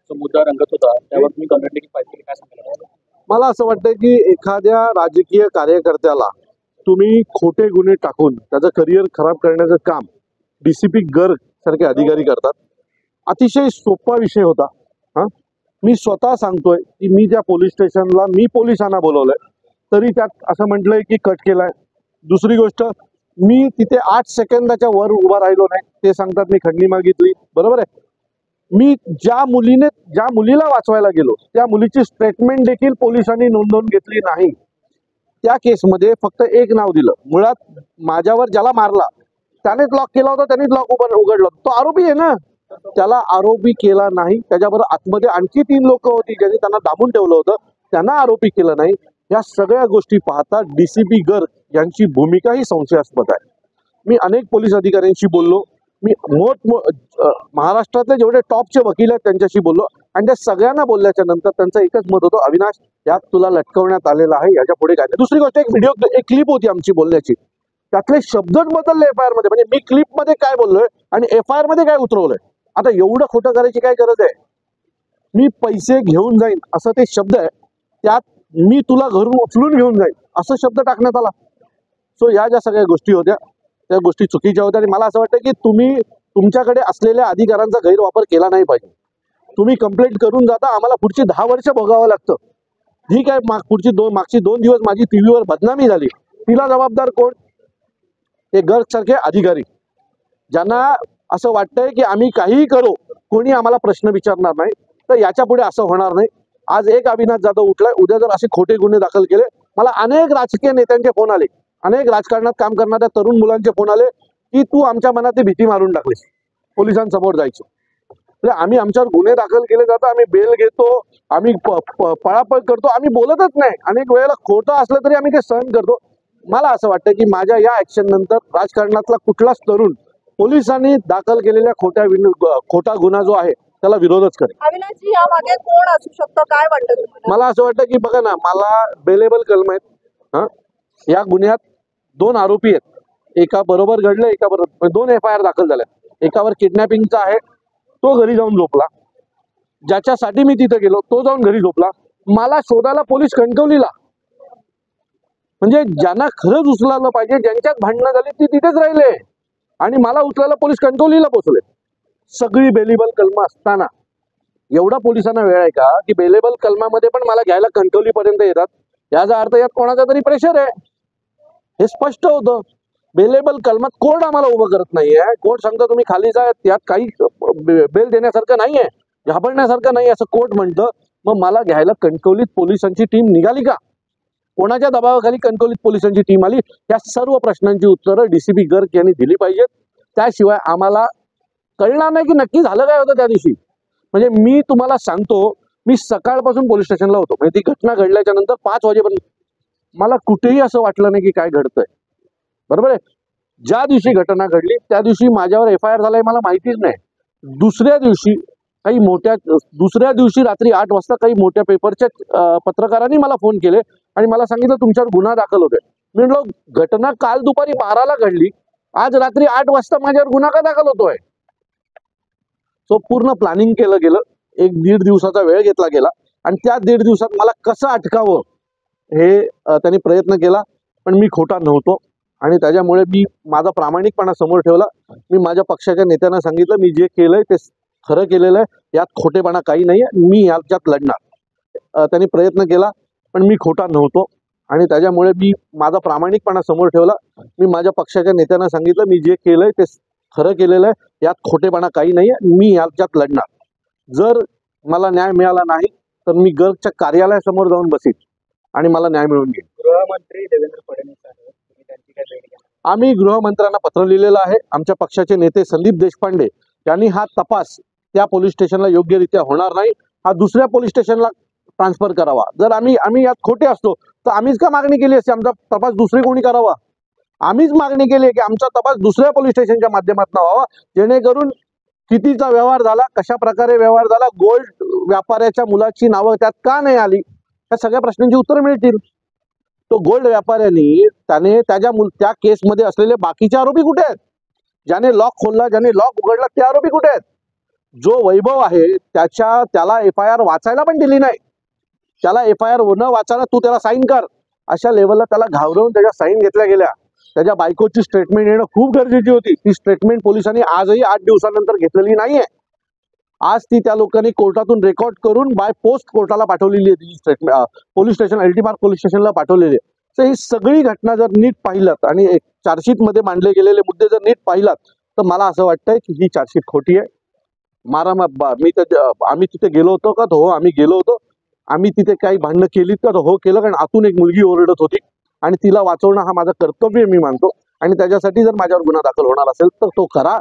जो मुद्दा रंगत होता त्यावर तुम्ही कमेंट देखील पाहिजे, काय सांगाल? मला असं वाटतं की एखाद्या राजकीय कार्यकर्त्याला तुम्ही खोटे गुन्हे टाकून त्याचं करिअर खराब करण्याचं काम डीसीपी गर्ग सारखे अधिकारी करतात. अतिशय सोपा विषय होता. हा, मी स्वतः सांगतोय की मी ज्या पोलीस स्टेशनला मी पोलिसांना बोलवलंय तरी त्यात असं म्हटलंय की कट केलाय. दुसरी गोष्ट, मी तिथे 8 सेकंदाच्या वर उभा राहिलो नाही. ते सांगतात मी खंडणी मागितली. बरोबर आहे. मी ज्या मुलीला वाचवायला गेलो त्या मुलीची स्टेटमेंट देखील पोलिसांनी नोंदवून घेतली नाही. त्या केसमध्ये फक्त एक नाव दिलं. मुळात माझ्यावर ज्याला मारला त्यानेच लॉक केला होता, त्यानेच लॉक उघडलं. तो आरोपी आहे ना, त्याला आरोपी केला नाही. त्याच्याबरोबर आतमध्ये आणखी 3 लोक होती ज्यांनी त्यांना दाबून ठेवलं होतं, त्यांना आरोपी केलं नाही. या सगळ्या गोष्टी पाहता डीसीपी गर्ग यांची भूमिका ही संशयास्पद आहे. मी अनेक पोलीस अधिकाऱ्यांशी बोललो. मी महाराष्ट्रातले जेवढे टॉपचे वकील आहेत त्यांच्याशी बोललो आणि त्या सगळ्यांना बोलल्याच्या नंतर त्यांचं एकच मत होतं, अविनाश यात तुला लटकवण्यात आलेलं आहे, याच्या पुढे काय नाही. दुसरी गोष्ट, एक क्लिप होती आमची बोलण्याची, त्यातले शब्दच बदलले एफआयआर मध्ये. म्हणजे मी क्लिप मध्ये काय बोललोय आणि एफआयआर मध्ये काय उतरवलंय. आता एवढं खोटं करायची काय गरज आहे. मी पैसे घेऊन जाईन असं ते शब्द आहे, त्यात मी तुला घरून उचलून घेऊन जाईन असं शब्द टाकण्यात आला. सो या ज्या सगळ्या गोष्टी होत्या त्या गोष्टी चुकीच्या होत्या आणि मला असं वाटतं की तुम्ही तुमच्याकडे असलेल्या अधिकारांचा गैरवापर केला नाही पाहिजे. तुम्ही कंप्लेंट करून जाता, आम्हाला पुढची 10 वर्ष भोगावं लागतं. ठीक आहे, मागची 2 दिवस माझी टीव्हीवर बदनामी झाली, तिला जबाबदार कोण? ते गर्ग सारखे अधिकारी ज्यांना असं वाटतंय की आम्ही काहीही करू, कोणी आम्हाला प्रश्न विचारणार नाही. तर याच्या पुढे असं होणार नाही. आज एक अविनाश जाधव उठलाय, उद्या जर असे खोटे गुन्हे दाखल केले, मला अनेक राजकीय नेत्यांचे फोन आले, अनेक राजकारणात काम करणाऱ्या तरुण मुलांचे फोन आले की तू आमच्या मनात भीती मारून टाकलीस, पोलिसांसमोर जायचं. म्हणजे आम्ही आमच्यावर गुन्हे दाखल केले जातात, आम्ही बेल घेतो, आम्ही पळापळ करतो, आम्ही बोलतच नाही. अनेक वेळेला खोटं असलं तरी आम्ही ते सहन करतो. मला असं वाटतं की माझ्या या ऍक्शन नंतर राजकारणातला कुठलाच तरुण पोलिसांनी दाखल केलेल्या खोटा गुन्हा जो आहे त्याला विरोधच करेल. अविनाशजी, यामागे कोण असू शकतं, काय वाटतं तुम्हाला? मला असं वाटतं की बघा ना, मला बेलेबल कलम आहेत. हा, या गुन्ह्यात 2 आरोपी आहेत. एका बरोबर घडलं, एका बरोबर 2 एफआयआर दाखल झाल्या. एकावर किडनॅपिंगचा आहे, तो घरी जाऊन झोपला. ज्याच्यासाठी मी तिथे गेलो तो जाऊन घरी झोपला. मला शोधायला पोलीस कणकवलीला. म्हणजे ज्यांना खरंच उचलायला पाहिजे, ज्यांच्यात भांडणं झाली ती तिथेच राहिले आणि मला उचलायला पोलीस कणकवलीला पोहोचले. सगळी बेलेबल कलम असताना एवढा पोलिसांना वेळ आहे का की बेलेबल कलमामध्ये पण मला घ्यायला कणकवलीपर्यंत येतात. याचा अर्थ यात कोणाचा तरी प्रेशर आहे, हे स्पष्ट होतं. बेलेबल कलमात कोर्ट आम्हाला उभं करत नाहीये. कोर्ट सांगतो तुम्ही खाली जा, यात काही बेल देण्यासारखं नाहीये, घाबरण्यासारखं नाही असं कोर्ट म्हणतं. मग मला घ्यायला कणकवलीत पोलिसांची टीम निघाली का? कोणाच्या दबावाखाली कणकवलीत पोलिसांची टीम आली? या सर्व प्रश्नांची उत्तरं डीसीपी गर्ग यांनी दिली पाहिजेत. त्याशिवाय आम्हाला कळणार नाही की नक्की झालं काय होतं त्या दिवशी. म्हणजे मी तुम्हाला सांगतो, मी सकाळपासून पोलीस स्टेशनला होतो. म्हणजे ती घटना घडल्याच्या नंतर 5 वाजेपर्यंत मला कुठेही असं वाटलं नाही की काय घडतंय. बरोबर आहे. ज्या दिवशी घटना घडली त्या दिवशी माझ्यावर एफआयआर झालाय मला माहितीच नाही. दुसऱ्या दिवशी रात्री 8 वाजता काही मोठ्या पेपरच्या पत्रकारांनी मला फोन केले आणि मला सांगितलं तुमच्यावर गुन्हा दाखल होतोय. मी म्हटलं घटना काल दुपारी 12ला घडली, आज रात्री 8 वाजता माझ्यावर गुन्हा का दाखल होतोय? तो पूर्ण प्लॅनिंग केलं गेलं. 1-1.5 दिवसाचा वेळ घेतला गेला आणि त्या 1.5 दिवसात मला कसं अटकावं हे त्यांनी प्रयत्न केला. पण मी खोटा नव्हतो आणि त्याच्यामुळे मी माझा प्रामाणिकपणा समोर ठेवला. मी माझ्या पक्षाच्या नेत्यांना सांगितलं मी जे केलंय ते खरं केलेलं आहे, यात खोटेपणा काही नाहीये, मी याच्यात लढणार. त्यांनी प्रयत्न केला पण मी खोटा नव्हतो आणि त्याच्यामुळे मी माझा प्रामाणिकपणा समोर ठेवला. मी माझ्या पक्षाच्या नेत्यांना सांगितलं मी जे केलंय ते खरं केलेलं आहे, यात खोटेपणा काही नाहीये, मी याच्यात लढणार. जर मला न्याय मिळाला नाही तर मी गर्गच्या कार्यालयासमोर जाऊन बसीन आणि मला न्याय मिळवून घेईन. गृहमंत्री देवेंद्र फडणवीस आहेत, तुम्ही त्यांची काय भेट घ्या? आम्ही गृहमंत्र्यांना पत्र लिहिलेलं आहे. आमच्या पक्षाचे नेते संदीप देशपांडे यांनी हा तपास त्या पोलीस स्टेशनला योग्यरित्या होणार नाही, हा दुसऱ्या पोलीस स्टेशनला ट्रान्सफर करावा. जर आम्ही यात खोटे असतो तर आम्हीच का मागणी केली असती आमचा तपास दुसरे कोणी करावा? आम्हीच मागणी केली आहे की आमचा तपास दुसऱ्या पोलीस स्टेशनच्या माध्यमातून व्हावा, जेणेकरून कितीचा व्यवहार झाला, कशा प्रकारे व्यवहार झाला, गोल्ड व्यापाऱ्याच्या मुलाची नावं त्यात का नाही आली, या सगळ्या प्रश्नांची उत्तरं मिळतील. तो गोल्ड व्यापाऱ्यांनी त्या केसमध्ये असलेले बाकीचे आरोपी कुठे आहेत? ज्याने लॉक खोलला, ज्याने लॉक उघडला, ते आरोपी कुठे आहेत? जो वैभव आहे त्याला FIR वाचायला पण दिली नाही. त्याला FIR न वाचायला तू त्याला साईन कर अशा लेवलला त्याला घाबरवून त्याच्या साईन घेतल्या गेल्या. त्याच्या बायकोची स्टेटमेंट येणं खूप गरजेची होती. ती स्टेटमेंट पोलिसांनी आजही 8 दिवसानंतर घेतलेली नाहीये. आज ती त्या लोकांनी कोर्टातून रेकॉर्ड करून बाय पोस्ट कोर्टाला पाठवलेली आहे. ती स्टेटमेंट पोलीस स्टेशन अल्टिमार्क पोलीस स्टेशनला पाठवलेली आहे. तर ही सगळी घटना जर नीट पाहिलात आणि चार्जशीट मध्ये मांडले गेलेले मुद्दे जर नीट पाहिलात तर मला असं वाटतंय की ही चार्जशीट खोटी आहे. आम्ही तिथे गेलो होतो का? हो, आम्ही गेलो होतो. आम्ही तिथे काही भांडणं केलीत का? हो, केलं. कारण आतून एक मुलगी ओरडत होती आणि तिला वाचवणं हा माझं कर्तव्य मी मानतो आणि त्याच्यासाठी जर माझ्यावर गुन्हा दाखल होणार असेल तर तो करा.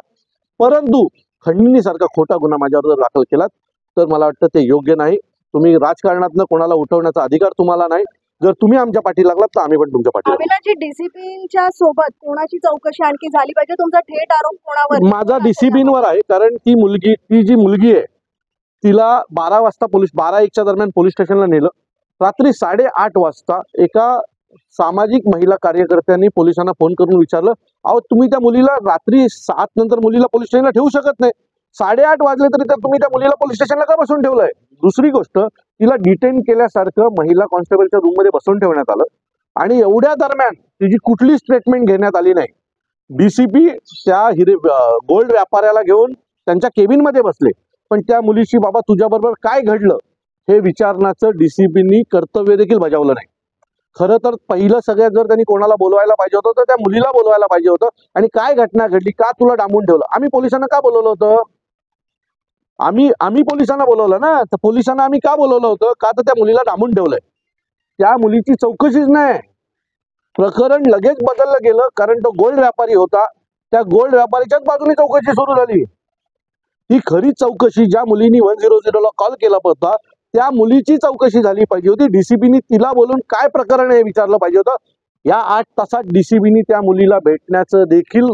परंतु खंडणीसारखा खोटा गुन्हा माझ्यावर जर दाखल केलात तर मला वाटतं ते योग्य नाही. तुम्ही राजकारणातनं कोणाला उठवण्याचा अधिकार तुम्हाला नाही. जर तुम्ही आमच्या पाठी लागलात तर आम्ही पण तुमच्या पाठी लागू. अविनाशजी, DCPच्या सोबत कोणाची चौकशी आणखी झाली पाहिजे? तुमचा थेट आरोप कोणावर? माझा DCPवर आहे. कारण ती जी मुलगी आहे तिला 12 वाजता 12-1च्या दरम्यान पोलीस स्टेशनला नेलं. रात्री 8:30 वाजता एका सामाजिक महिला कार्यकर्त्यांनी पोलिसांना फोन करून विचारलं, अहो तुम्ही त्या मुलीला रात्री 7 नंतर मुलीला पोलीस स्टेशनला ठेवू शकत नाही. 8:30 वाजले तरी तुम्ही त्या मुलीला पोलीस स्टेशनला का बसवून ठेवलंय? दुसरी गोष्ट, तिला डिटेन केल्यासारखं महिला कॉन्स्टेबलच्या रूममध्ये बसवून ठेवण्यात आलं आणि एवढ्या दरम्यान तिची कुठली स्टेटमेंट घेण्यात आली नाही. DCP त्या गोल्ड व्यापाऱ्याला घेऊन त्यांच्या केबिनमध्ये बसले. पण त्या मुलीशी बाबा तुझ्याबरोबर काय घडलं हे विचारण्याचं DCPनी कर्तव्य देखील बजावलं नाही. खरं तर पहिलं सगळ्यात जर त्यांनी कोणाला बोलवायला पाहिजे होतं तर त्या मुलीला बोलवायला पाहिजे होतं. आणि काय घटना घडली, का तुला डांबून ठेवलं? आम्ही पोलिसांना का बोलवलं होतं? आम्ही पोलिसांना बोलवलं ना. तर पोलिसांना आम्ही का बोलवलं होतं? का तर त्या मुलीला डांबून ठेवलंय. त्या मुलीची चौकशीच नाही. प्रकरण लगेच बदललं गेलं कारण तो गोल्ड व्यापारी होता. त्या गोल्ड व्यापारीच्याच बाजूने चौकशी सुरू झाली. ही खरी चौकशी ज्या मुलीनी 100ला कॉल केला होता त्या मुलीची चौकशी झाली पाहिजे होती. DCPनी तिला बोलून काय प्रकरण आहे विचारलं पाहिजे होतं. या 8 तासात DCPनी त्या मुलीला भेटण्याचं देखील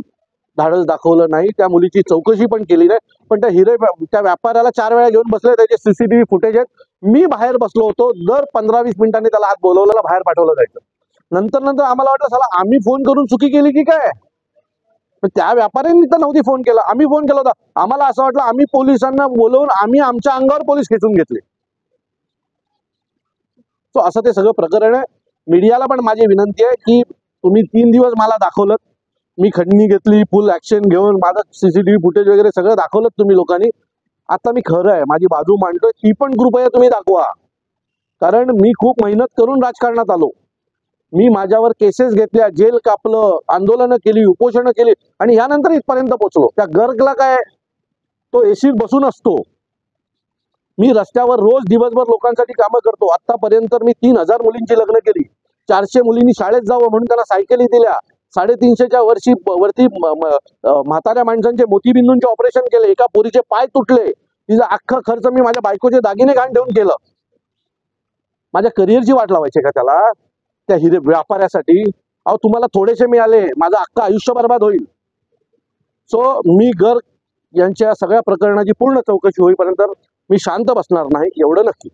धाडस दाखवलं नाही. त्या मुलीची चौकशी पण केली नाही. पण त्या व्यापाऱ्याला 4 वेळा घेऊन बसले. त्याचे CCTV फुटेज आहेत. मी बाहेर बसलो होतो. दर 15-20 मिनिटांनी त्याला आत बोलवलेला बाहेर पाठवलं जायचं. नंतर आम्हाला वाटलं साला आम्ही फोन करून चुकी केली की काय. त्या व्यापाऱ्यांनी तर नव्हती फोन केला, आम्ही फोन केला होता. आम्हाला असं वाटलं आम्ही पोलिसांना बोलवून आम्ही आमच्या अंगावर पोलीस खेचून घेतले. तो असं ते सगळं प्रकरण आहे. मीडियाला पण माझी विनंती आहे की तुम्ही 3 दिवस मला दाखवलं, मी खंडणी घेतली, फुल ऍक्शन घेऊन माझं CCTV फुटेज वगैरे सगळं दाखवलं तुम्ही लोकांनी. आता मी खरं आहे माझी बाजू मांडतोय, ती पण कृपया तुम्ही दाखवा. कारण मी खूप मेहनत करून राजकारणात आलो. मी माझ्यावर केसेस घेतल्या, जेल कापलं, आंदोलनं केली, उपोषणं केली आणि यानंतर इथपर्यंत पोहोचलो. त्या गर्गला काय तो एसीत बसून असतो. मी रस्त्यावर रोज दिवसभर लोकांसाठी कामं करतो. आतापर्यंत मी 3000 मुलींची लग्न केली. 400 मुलींनी शाळेत जावं म्हणून त्यांना सायकली दिल्या. 350च्या वरती म्हाताऱ्या माणसांचे मोतीबिंदूंचे ऑपरेशन केले. एका पोरीचे पाय तुटले. तिचा अख्खा खर्च मी माझ्या बायकोचे दागिने घाण ठेवून केलं. माझ्या करिअरची वाट लावायची का त्याला? त्या व्यापाऱ्यासाठी? अहो तुम्हाला थोडेसे मिळाले, माझं अख्खं आयुष्य बर्बाद होईल. सो मी गर्ग यांच्या सगळ्या प्रकरणाची पूर्ण चौकशी होईपर्यंत मी शांत बसणार नाही, एवढं नक्की.